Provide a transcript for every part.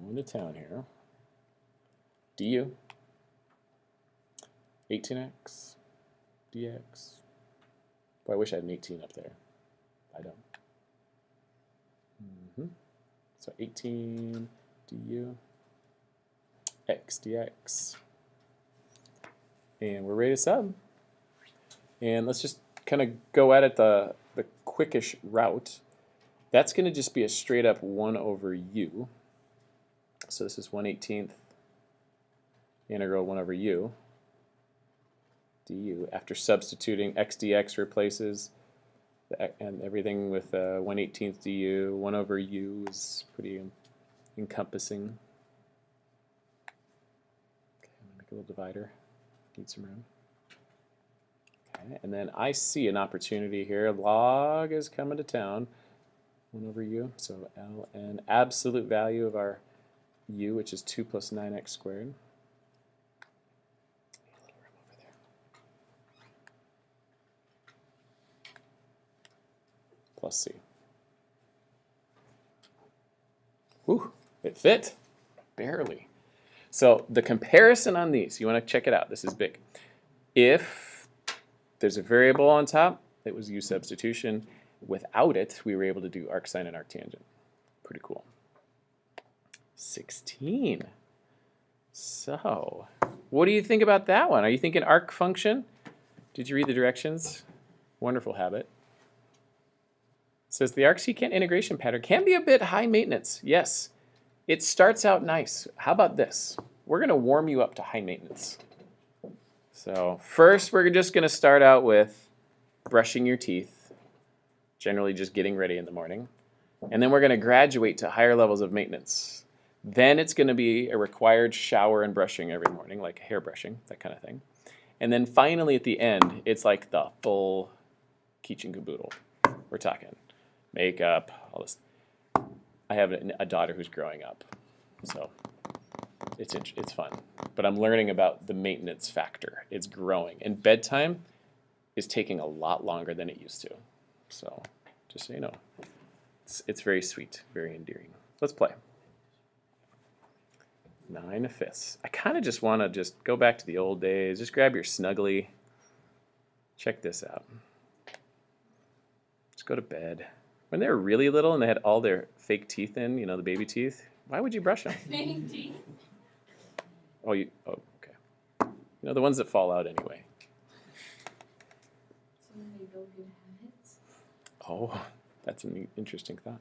Going to town here. du 18x dx. Boy, I wish I had an 18 up there. I don't. So 18 du x dx. And we're ready to sub. And let's just kind of go at it the quickish route. That's going to just be a straight up 1 over u. So this is 1/18 integral 1 over u du. After substituting x dx replaces and everything with 1/18 du. 1 over u is pretty encompassing. Okay, I'm going to make a little divider. Need some room. Okay, and then I see an opportunity here. Log is coming to town. 1 over u. So ln absolute value of our u, which is 2 plus 9x squared. Plus c. Whew, it fit. Barely. So the comparison on these, you want to check it out. This is big. If there's a variable on top, it was u substitution. Without it, we were able to do arcsine and arctangent. Pretty cool. 16. So, what do you think about that one? Are you thinking arc function? Did you read the directions? Wonderful habit. It says the arcsecant integration pattern can be a bit high maintenance. Yes, it starts out nice. How about this? We're going to warm you up to high maintenance. So first, we're just going to start out with brushing your teeth, generally just getting ready in the morning. And then we're going to graduate to higher levels of maintenance. Then it's going to be a required shower and brushing every morning, like hair brushing, that kind of thing. And then finally at the end, it's like the full kich and caboodle. We're talking makeup, all this. I have a daughter who's growing up, so it's fun. But I'm learning about the maintenance factor. It's growing. And bedtime is taking a lot longer than it used to. So just so you know, it's very sweet, very endearing. Let's play. 9/5. I kind of just want to just go back to the old days. Just grab your Snuggly. Check this out. Just go to bed. When they were really little and they had all their fake teeth in, you know, the baby teeth, why would you brush them? Fake teeth. Oh, okay. You know, the ones that fall out anyway. So they build good habits. Oh, that's an interesting thought.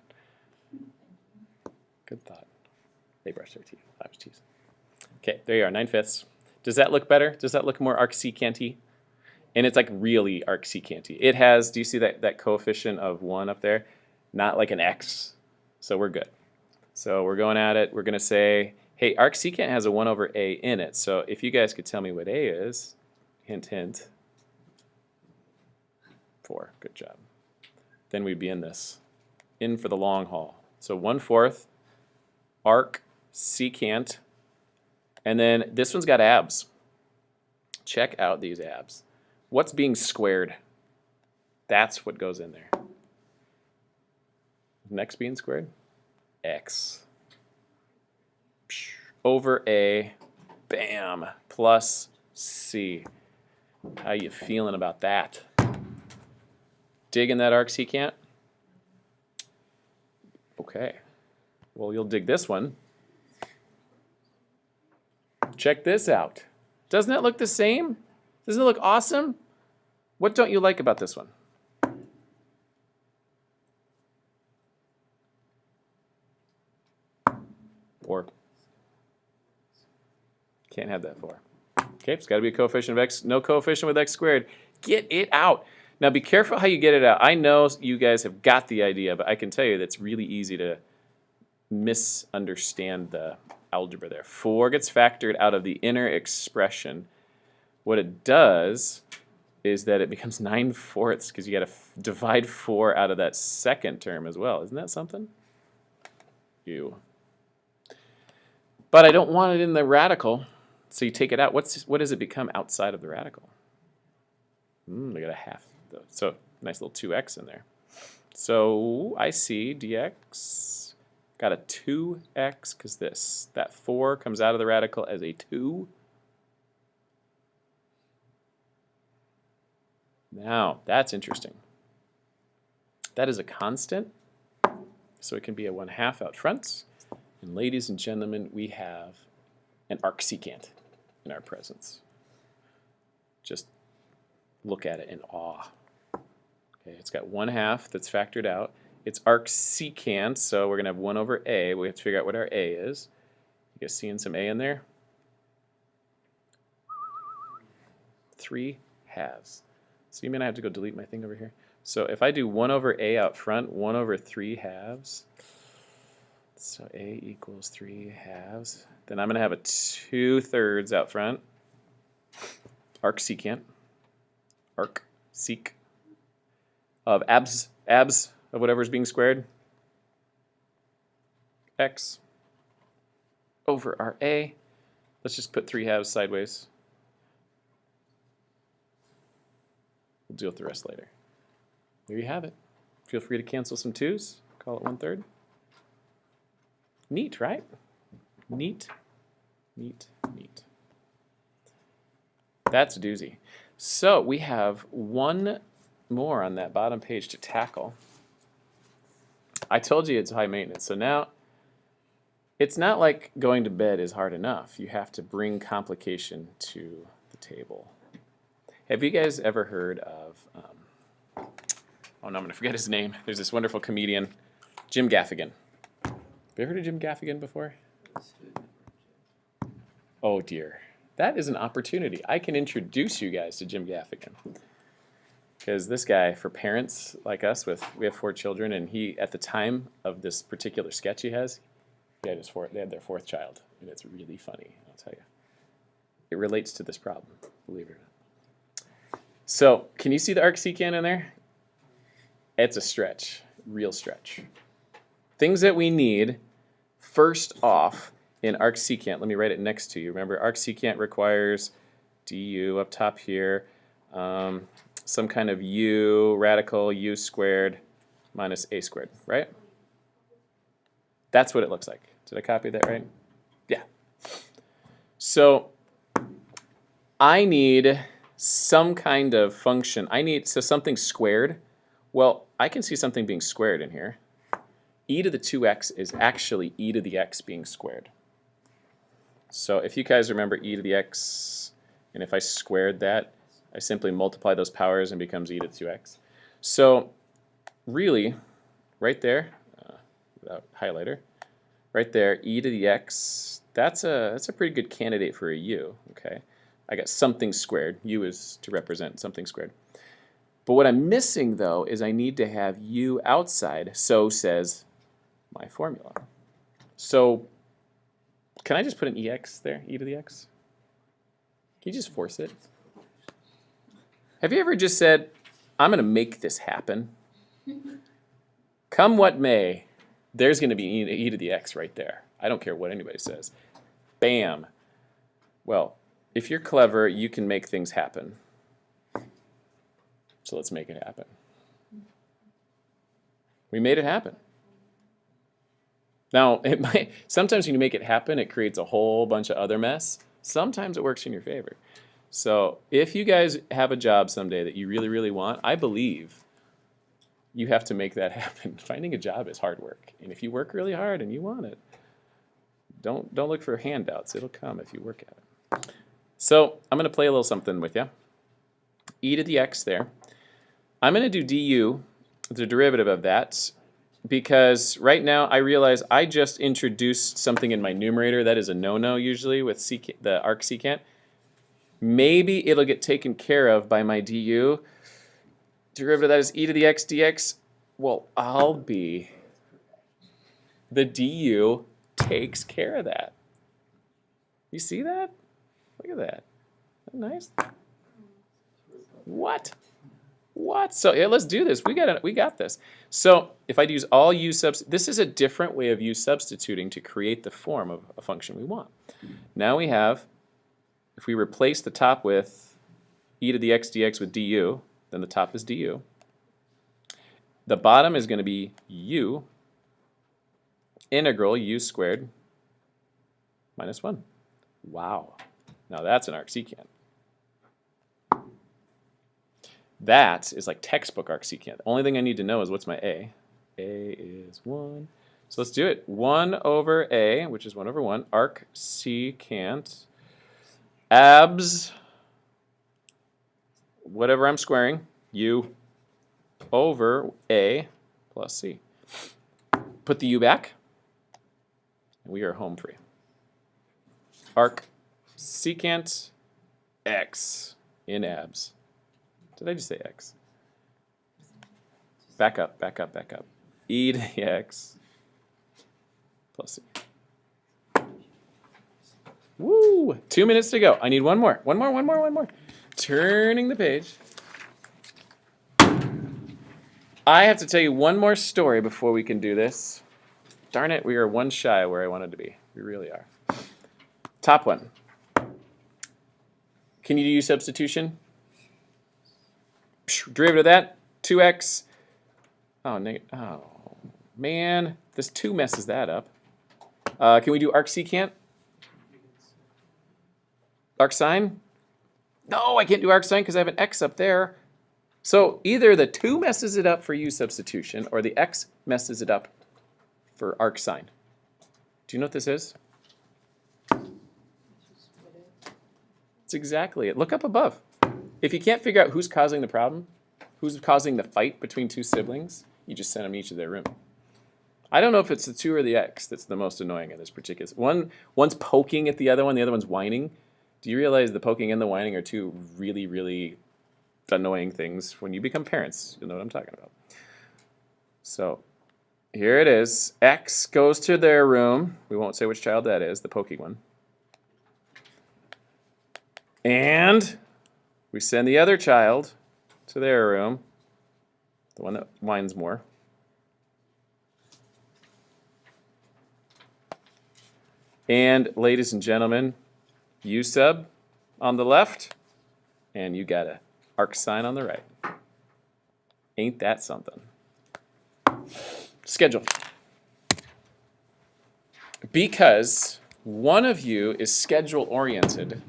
Good thought. They brush their teeth. I was teasing. Okay, there you are, 9/5. Does that look better? Does that look more arcsecant-y? And it's like really arcsecant-y. It has, do you see that coefficient of 1 up there? Not like an x. So we're good. So we're going at it. We're going to say, hey, arcsecant has a 1 over a in it. So if you guys could tell me what a is, hint, hint. 4. Good job. Then we'd be in this. In for the long haul. So 1/4 arcsecant. And then this one's got abs. Check out these abs. What's being squared? That's what goes in there. Next being squared? X. Over A, bam, plus C. How you feeling about that? Digging that arcsecant? Okay. Well, you'll dig this one. Check this out. Doesn't that look the same? Doesn't it look awesome? What don't you like about this one? Four. Can't have that 4. Okay, it's got to be a coefficient of x. No coefficient with x squared. Get it out. Now be careful how you get it out. I know you guys have got the idea, but I can tell you that's really easy to misunderstand the algebra there. 4 gets factored out of the inner expression. What it does is that it becomes 9/4 because you got to divide 4 out of that second term as well. Isn't that something? Ew. But I don't want it in the radical, so you take it out. What does it become outside of the radical? I got a half. So nice little 2x in there. So I see dx Got a 2x because that 4 comes out of the radical as a 2. Now, that's interesting. That is a constant, so it can be a 1/2 out front. And ladies and gentlemen, we have an arcsecant in our presence. Just look at it in awe. Okay, it's got 1/2 that's factored out. It's arcsecant, so we're going to have 1 over a. We have to figure out what our a is. You guys seeing some a in there? 3 halves. So you mean I have to go delete my thing over here? So if I do 1 over a out front, 1 over 3 halves, so a equals 3 halves, then I'm going to have a 2/3 out front. Arcsecant. Arcsec. Of abs of whatever's being squared. X over our a. Let's just put 3 halves sideways. We'll deal with the rest later. There you have it. Feel free to cancel some 2's. Call it 1/3. Neat, right? Neat, neat, neat. That's a doozy. So we have one more on that bottom page to tackle. I told you it's high maintenance. So now it's not like going to bed is hard enough. You have to bring complication to the table. Have you guys ever heard of, oh no, I'm going to forget his name. There's this wonderful comedian, Jim Gaffigan. Have you ever heard of Jim Gaffigan before? Oh dear. That is an opportunity. I can introduce you guys to Jim Gaffigan. Because this guy, for parents like us, we have 4 children, and he, at the time of this particular sketch he has, they had their 4th child. And it's really funny, I'll tell you. It relates to this problem, believe it or not. So, can you see the arcsecant in there? It's a stretch, real stretch. Things that we need, first off, in arcsecant, let me write it next to you. Remember, arcsecant requires du up top here, some kind of u, radical u squared minus a squared, right? That's what it looks like. Did I copy that right? Yeah. So I need some kind of function. So something squared. Well, I can see something being squared in here. E to the 2x is actually e to the x being squared. So if you guys remember e to the x, and if I squared that, I simply multiply those powers and it becomes e to the 2x. So really, right there, without highlighter, right there, e to the x, that's a pretty good candidate for a u, okay? I got something squared. U is to represent something squared. But what I'm missing, though, is I need to have u outside, so says my formula. So can I just put an ex there, e to the x? Can you just force it? Have you ever just said, I'm going to make this happen? Come what may, there's going to be e to the x right there. I don't care what anybody says. Bam. Well, if you're clever, you can make things happen. So let's make it happen. We made it happen. Now, sometimes when you make it happen, it creates a whole bunch of other mess. Sometimes it works in your favor. So if you guys have a job someday that you really, really want, I believe you have to make that happen. Finding a job is hard work. And if you work really hard and you want it, don't look for handouts. It'll come if you work at it. So I'm going to play a little something with you. E to the x there. I'm going to do du, the derivative of that, because right now I realize I just introduced something in my numerator that is a no-no usually with the arcsecant. Maybe it'll get taken care of by my du. Derivative of that is e to the x dx. Well, the du takes care of that. You see that? Look at that. Isn't that nice? What? So yeah, let's do this. We got this. So if I use all u this is a different way of u substituting to create the form of a function we want. Now we have, if we replace the top with e to the x dx with du, then the top is du. The bottom is going to be u, integral u squared minus 1. Wow. Now that's an arcsecant. That is like textbook arcsecant. The only thing I need to know is what's my a. A is 1. So let's do it. 1 over a, which is 1 over 1, arcsecant, abs, whatever I'm squaring, u over a plus c. Put the u back, and we are home free. Arcsecant x in abs. Did I just say x? Back up, back up, back up. E to the x plus c. Woo! 2 minutes to go. I need one more. One more. Turning the page. I have to tell you one more story before we can do this. Darn it, we are one shy of where I wanted to be. We really are. Top one. Can you do substitution? Derivative of that, 2x. Oh, man, this 2 messes that up. Can we do arcsecant? Arcsine? No, I can't do arcsine because I have an x up there. So either the 2 messes it up for u substitution or the x messes it up for arcsine. Do you know what this is? It's exactly it. Look up above. If you can't figure out who's causing the problem, who's causing the fight between 2 siblings, you just send them each to their room. I don't know if it's the 2 or the x that's the most annoying in this particular. One's poking at the other one's whining. Do you realize the poking and the whining are 2 really, really annoying things? When you become parents, you'll know what I'm talking about. So here it is. X goes to their room. We won't say which child that is, the poking one. And we send the other child to their room, the one that whines more. And ladies and gentlemen, u sub on the left, and you got a arcsine on the right. Ain't that something? Schedule. Because one of you is schedule oriented,